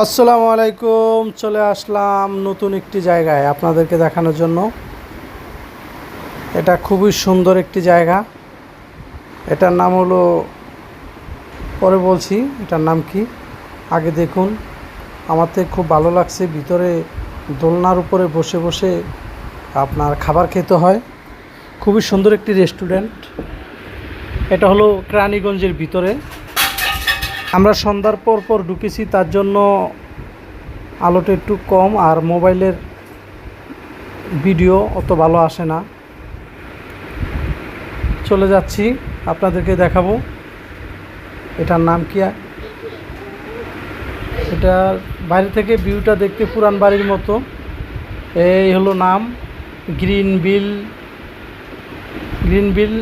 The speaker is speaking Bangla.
আসসালামু আলাইকুম। চলে আসলাম নতুন একটি জায়গায় আপনাদেরকে দেখানোর জন্য। এটা খুবই সুন্দর একটি জায়গা। এটার নাম হলো, পরে বলছি এটার নাম কি, আগে দেখুন। আমার তো খুব ভালো লাগছে, ভিতরে দোলনার উপরে বসে বসে আপনার খাবার খেতে হয়। খুবই সুন্দর একটি রেস্টুরেন্ট। এটা হলো কেরানীগঞ্জের ভিতরে। আমরা সন্ধ্যার পর পর ঢুকেছি, তার জন্য আলোটা একটু কম আর মোবাইলের ভিডিও অত ভালো আসে না। চলে যাচ্ছি, আপনাদেরকে দেখাবো এটার নাম কি। এটা বাইরে থেকে ভিউটা দেখতে পুরান বাড়ির মতো। এই হলো নাম, গ্রিন বিল